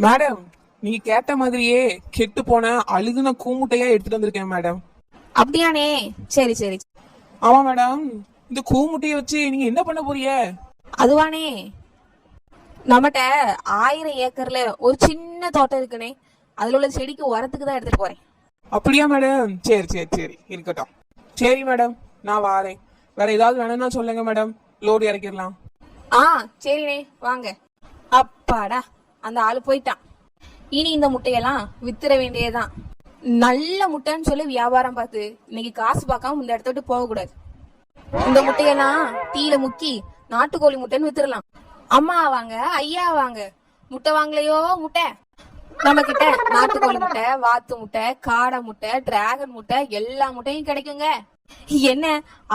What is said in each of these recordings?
Madam, நீங்க கேட்ட மாதிரியே கெட்டு போன அழுகுன கூமுட்டையா எடுத்துட்டு வந்திருக்கேன் மேடம். அப்படியானே? சரி சரி. ஆமா மேடம். இந்த கூமுட்டையை வச்சு நீங்க என்ன பண்ண போறீங்க? அதுவானே, நம்மகிட்ட 1000 ஏக்கர்ல ஒரு சின்ன தோட்டம் இருக்குனே, அதுல உள்ள செடிக்கு உரத்துக்கு தான் எடுத்துட்டு போறேன். அப்படியா மேடம்? சரி சரி சரி, இருக்கட்டும். சரி மேடம், நான் வாரேன். வேற ஏதாவது வேணும்னா சொல்லுங்க மேடம், லோடு இறக்கிடலாம். ஆ சரிண்ணே, வாங்க. அப்பாடா, அந்த ஆளு போயிட்டான். இனி இந்த முட்டையெல்லாம் வித்துற வேண்டியதுதான். நல்ல முட்டைன்னு சொல்லி வியாபாரம் பார்த்து இன்னைக்கு காசு பார்க்காம இந்த இடத்த விட்டு போக கூடாது. இந்த முட்டையெல்லாம் தீயில முக்கி நாட்டுக்கோழி முட்டைன்னு வித்துடலாம். அம்மா வாங்க, ஐயா வாங்க, முட்டை வாங்கலையோ முட்டை. நம்ம கிட்ட நாட்டுக்கோழி முட்டை, வாத்து முட்டை, காடை முட்டை, டிராகன் முட்டை, எல்லா முட்டையும் கிடைக்குங்க. என்ன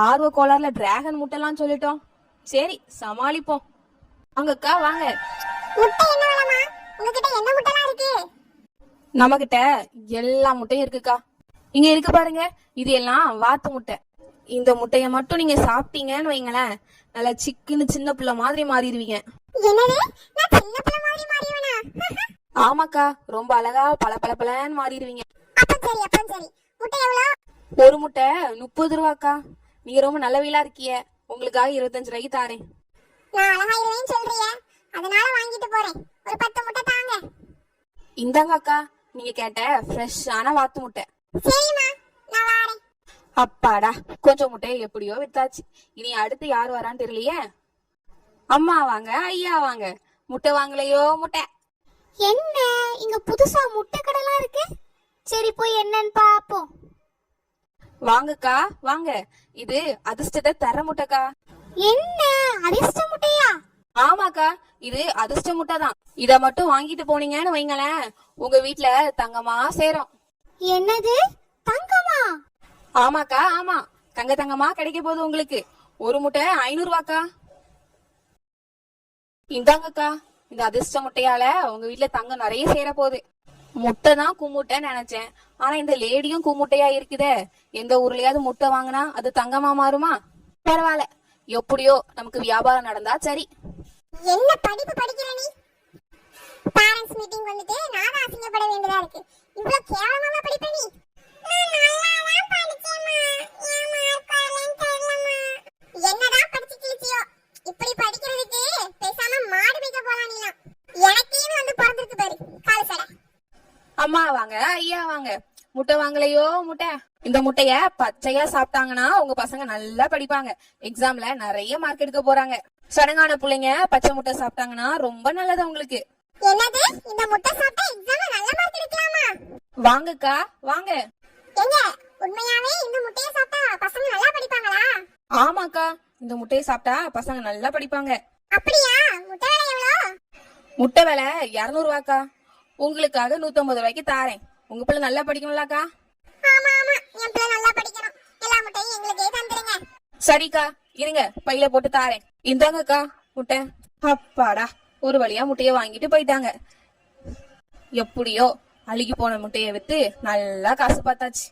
ஆர்வ கோளாறுல டிராகன் முட்டை எல்லாம் சொல்லிட்டோம். சரி, சமாளிப்போம். அக்கா வாங்க. முட்டை என்ன வேலைமா? உங்ககிட்ட என்ன முட்டைலாம் இருக்கு? நம்ம கிட்ட எல்லா முட்டையும் இருக்குக்கா. இங்க இருக்கு பாருங்க, இது எல்லாம் வாத்து முட்டை. இந்த முட்டைய மட்டும் நீங்க சாப்பிட்டீங்கன்னு வைங்களேன், நல்லா சிக்குன்னு சின்ன பிள்ளை மாதிரி மாறிடுவீங்க. என்னது? நான் சின்ன பிள்ளை மாதிரி மாறிடுவேனா? ஆமாக்கா, ரொம்ப அழகா பளபளன்னு மாறிடுவீங்க. அப்ப சரி. முட்டை எவ்வளவு? ஒரு முட்டை 30 ரூபாக்கா. நீங்க ரொம்ப நல்லவீலா இருக்கிய, உங்களுக்காக 25 ரூபாய்க்கு தாரேன். நான் அழகா இருவேன்னு சொல்றியே, அதனால வாங்கிட்டு போறேன். ஒரு 10 முட்டை தாங்க. இந்தாங்க அக்கா, நீங்க கேட்ட ஃப்ரெஷ்ஷான வாத்து முட்டை. சரிம்மா, நான் வாரேன். அப்பாடா, கொஞ்சம் முட்டையை எப்படியோ வித்தாச்சு. இனி அடுத்து யார் வரான்னு தெரியலையே. அம்மா வாங்க, ஐயா வாங்க, முட்டை வாங்கலையோ முட்டை. என்ன இங்க புதுசா முட்டை கடைலாம் இருக்கு? சரி, போய் என்னன்னு பாப்போம். வாங்கக்கா வாங்க, இது அதிர்ஷ்டத்தை தர முட்டைக்கா. என்ன அதிர்ஷ்ட முட்டையா? ஆமாக்கா, இது அதிர்ஷ்ட முட்டை தான். இத மட்டும் வாங்கிட்டு போனீங்கன்னு வைங்களேன், உங்க வீட்ல தங்கமா சேரும். என்னது, தங்கமா? ஆமாக்கா ஆமா, தங்கமா கிடைக்க போகுது உங்களுக்கு. ஒரு முட்டை 500 ரூபாக்கா. இந்தாங்கக்கா, இந்த அதிர்ஷ்ட முட்டையால உங்க வீட்ல தங்கம் நிறைய சேர போகுது. முட்டை தான் கும்முட்டைன்னு நினைச்சேன், ஆனா இந்த லேடியும் கும்முட்டையா இருக்குதே. எந்த ஊர்லயாவது முட்டை வாங்கினா அது தங்கமா மாறுமா? பரவாயில்ல, எப்படியோ நமக்கு வியாபாரம் நடந்தா சரி. என்ன படிப்பு படிக்கிற நீ? பேரண்ட்ஸ் மீட்டிங் வந்துட்டு நான் தான் அசிங்கப்பட வேண்டியதா இருக்கு. இவ்வளவு கேவலமா படிப்ப நீ? நான் நல்லா தான் படிச்சேம்மா. ஏன் மார்க் வரலன்னு தெரியலம்மா. என்னதான் படிச்சு கிழிச்சியோ, இப்படி படிக்கிறதுக்கு பேசாம மாடு மேய்க்க போலாம் நீலாம். எனக்கே வந்து பிறந்திருக்கு பாரு கால சடை. அம்மா வாங்க, ஐயா வாங்க, முட்டை வாங்கலையோ முட்டை. இந்த முட்டைய பச்சையா சாப்பிட்டாங்கன்னா உங்க பசங்க நல்லா படிப்பாங்க, எக்ஸாம்ல நிறைய மார்க் எடுக்க போறாங்க. சடங்கான பிள்ளைங்க பச்சை முட்டை சாப்பிட்டாங்கன்னா ரொம்ப நல்லது உங்களுக்கு. என்னது, இந்த முட்டை சாப்பிட்டா எக்ஸாம்ல நல்ல மார்க் எடுக்கலாமா? வாங்கக்கா வாங்க. எங்க உண்மையாவே இந்த முட்டையை சாப்பிட்டா பசங்க நல்லா படிப்பாங்களா? ஆமாக்கா, இந்த முட்டையை சாப்பிட்டா பசங்க நல்லா படிப்பாங்க. அப்படியா? முட்டை விலை எவ்வளவு? முட்டை விலை 200 ரூபாக்கா. உங்களுக்காக 150 ரூபாய்க்கு தாரேன். உங்க பிள்ளை நல்லா படிக்கணும்லக்கா? ஆமா, என் பிள்ளை நல்லா படிக்கணும். எல்லா முட்டையும் எங்களுக்கே தந்துருங்க. சரிக்கா, இருங்க, பையில போட்டு தாரேன். இந்தாங்கக்கா முட்டை. அப்பாடா, ஒரு வழியா முட்டைய வாங்கிட்டு போயிட்டாங்க. எப்படியோ அழுகி போன முட்டைய வித்து நல்லா காசு பார்த்தாச்சு.